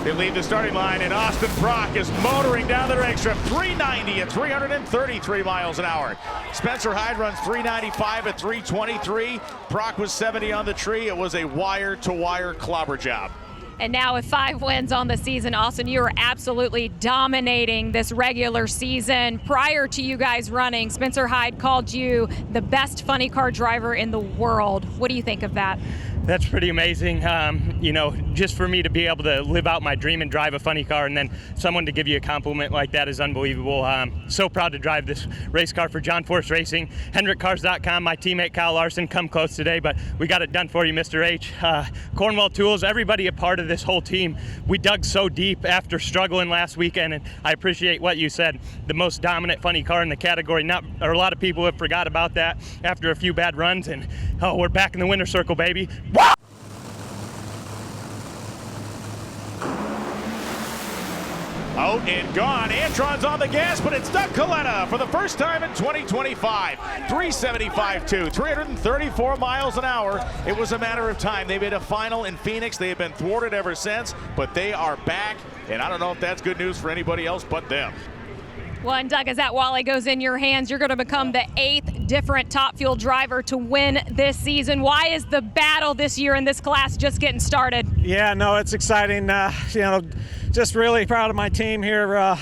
They leave the starting line, and Austin Prock is motoring down the drag strip, 390 at 333 miles an hour. Spencer Hyde runs 395 at 323. Prock was 70 on the tree. It was a wire-to-wire clobber job. And now with 5 wins on the season, Austin, you are absolutely dominating this regular season. Prior to you guys running, Spencer Hyde called you the best funny car driver in the world. What do you think of that? That's pretty amazing. You know, just for me to be able to live out my dream and drive a funny car, and then someone to give you a compliment like that is unbelievable. So proud to drive this race car for John Force Racing. HendrickCars.com, my teammate Kyle Larson, come close today, but we got it done for you, Mr. H. Cornwell Tools, everybody a part of this whole team. We dug so deep after struggling last weekend, and I appreciate what you said. The most dominant funny car in the category. A lot of people have forgot about that after a few bad runs, and we're back in the winner's circle, baby. Out and gone. Antron's on the gas, but it's Doug Kalitta for the first time in 2025. 375.2, 334 miles an hour. It was a matter of time. They made a final in Phoenix. They have been thwarted ever since, but they are back, and I don't know if that's good news for anybody else but them. Well, and Doug, as that Wally goes in your hands, you're going to become the 8th different Top Fuel driver to win this season. Why is the battle this year in this class just getting started? Yeah, no, it's exciting. You know, just really proud of my team here.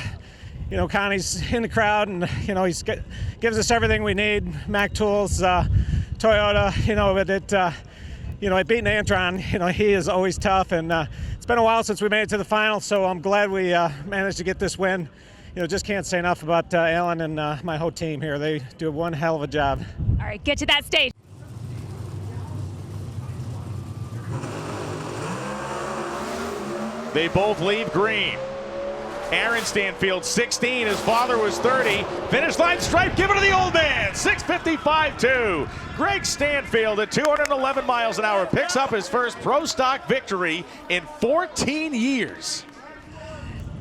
You know, Connie's in the crowd, and you know gives us everything we need. Mac Tools, Toyota. You know, it beating Antron. You know, he is always tough, and it's been a while since we made it to the final. So I'm glad we managed to get this win. You know, just can't say enough about Alan and my whole team here. They do one hell of a job. All right, get to that stage. They both leave green. Aaron Stanfield, 16. His father was 30. Finish line stripe, give it to the old man. 6:55.2. Greg Stanfield at 211 miles an hour picks up his first Pro Stock victory in 14 years.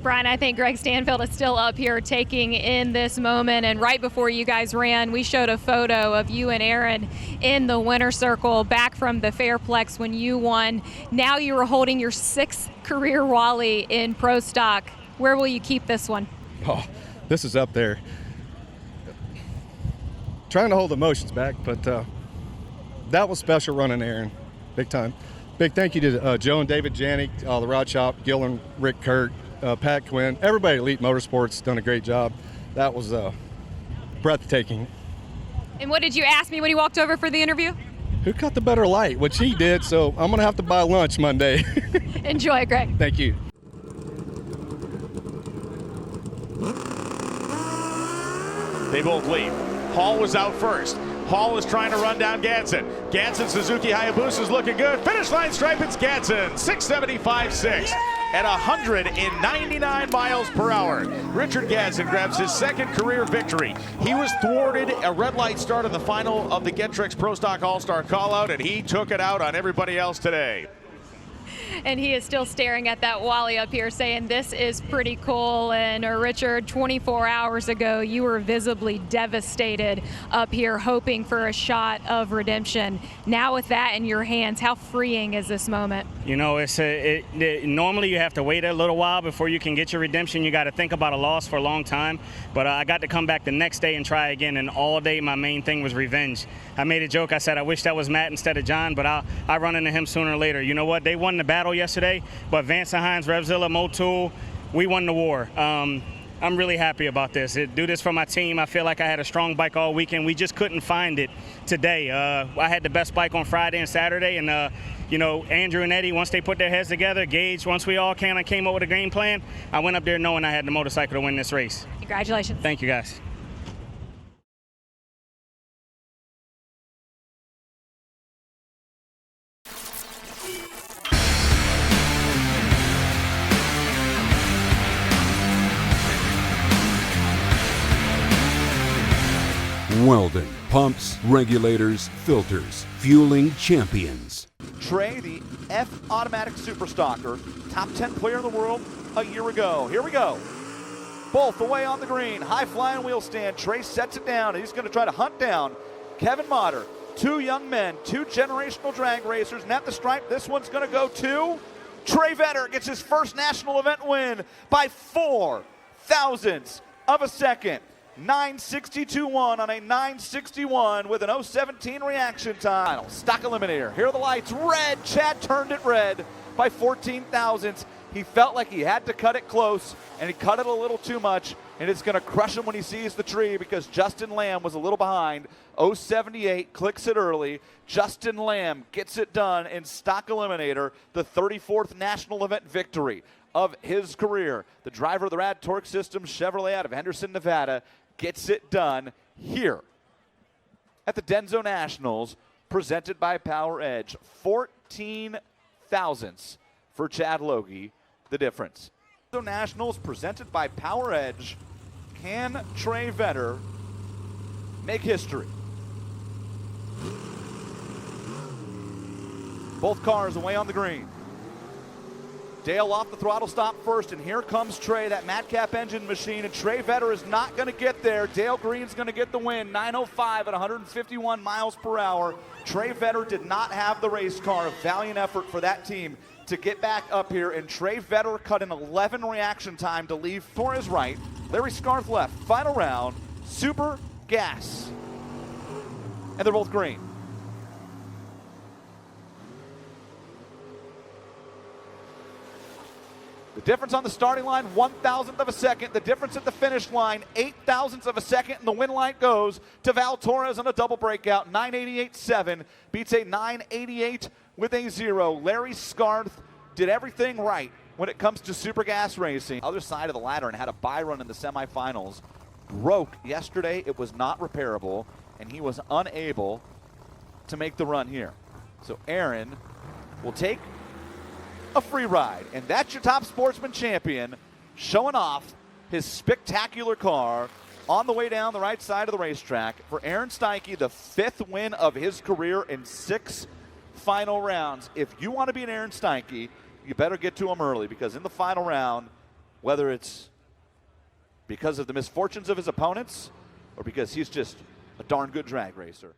Brian, I think Greg Stanfield is still up here taking in this moment. And right before you guys ran, we showed a photo of you and Aaron in the winner's circle back from the Fairplex when you won. Now you are holding your 6th career Wally in Pro Stock. Where will you keep this one? Oh, this is up there. Trying to hold emotions back, but that was special running Aaron. Big time. Big thank you to Joe and David Janik, the Rod Shop, Gil and Rick Kurt, Pat Quinn, everybody at Elite Motorsports done a great job. That was breathtaking. And what did you ask me when you walked over for the interview? Who cut the better light? Which he did, so I'm going to have to buy lunch Monday. Enjoy, Greg. Thank you. They both leave. Hall was out first. Hall is trying to run down Gadson. Gadson, Suzuki Hayabusa is looking good. Finish line stripe, it's Gadson. 6:75.6 at 199 miles per hour. Richard Gadson grabs his 2nd career victory. He was thwarted a red light start in the final of the Getrix Pro Stock All-Star Callout, and he took it out on everybody else today. And he is still staring at that Wally up here saying this is pretty cool. And Richard, 24 hours ago, you were visibly devastated up here hoping for a shot of redemption. Now with that in your hands, how freeing is this moment? You know, normally you have to wait a little while before you can get your redemption. You got to think about a loss for a long time. But I got to come back the next day and try again. And all day my main thing was revenge. I made a joke. I said, I wish that was Matt instead of John, but I run into him sooner or later. You know what? They won the battle yesterday, but Vance and Hines, Revzilla, Motul, we won the war. I'm really happy about this. Do this for my team. I feel like I had a strong bike all weekend. We just couldn't find it today. I had the best bike on Friday and Saturday, and you know, Andrew and Eddie, once they put their heads together, Gage, once we all kind of came up with a game plan, I went up there knowing I had the motorcycle to win this race. Congratulations. Thank you, guys. Weldon, pumps, regulators, filters, fueling champions. Trey, the F Automatic Superstocker, top 10 player in the world a year ago. Here we go. Both the way on the green, high flying wheel stand. Trey sets it down. He's going to try to hunt down Kevin Motter. 2 young men, 2 generational drag racers, and at the stripe, this one's going to go to Trey Vetter gets his first national event win by 4 thousandths of a second. 9.62.1 on a 9.61 with an 0.17 reaction time. Stock eliminator. Here are the lights. Red. Chad turned it red by 14 thousandths. He felt like he had to cut it close, and he cut it a little too much, and it's going to crush him when he sees the tree because Justin Lamb was a little behind. 0.78, clicks it early. Justin Lamb gets it done in stock eliminator, the 34th national event victory of his career. The driver of the Rad Torque Systems Chevrolet out of Henderson, Nevada, gets it done here at the Denso Nationals, presented by Power Edge. 14 thousandths for Chad Logie, the difference. Denso Nationals presented by Power Edge. Can Trey Vetter make history? Both cars away on the green. Dale off the throttle stop first, and here comes Trey, that Madcap engine machine, and Trey Vetter is not going to get there. Dale Green's going to get the win, 9:05 at 151 miles per hour. Trey Vetter did not have the race car. A valiant effort for that team to get back up here, and Trey Vetter cut an 11 reaction time to leave for his right. Larry Scarth left. Final round, super gas. And they're both green. The difference on the starting line, 1,000th of a second. The difference at the finish line, 8 thousandths of a second. And the win line goes to Val Torres on a double breakout. 9.88.7 beats a 9.88 with a 0. Larry Scarth did everything right when it comes to super gas racing. Other side of the ladder and had a bye run in the semifinals. Broke yesterday. It was not repairable, and he was unable to make the run here. So Aaron will take a free ride, and that's your top sportsman champion showing off his spectacular car on the way down the right side of the racetrack. For Aaron Steinke, the 5th win of his career in 6 final rounds. If you want to be an Aaron Steinke, you better get to him early, because in the final round, whether it's because of the misfortunes of his opponents or because he's just a darn good drag racer,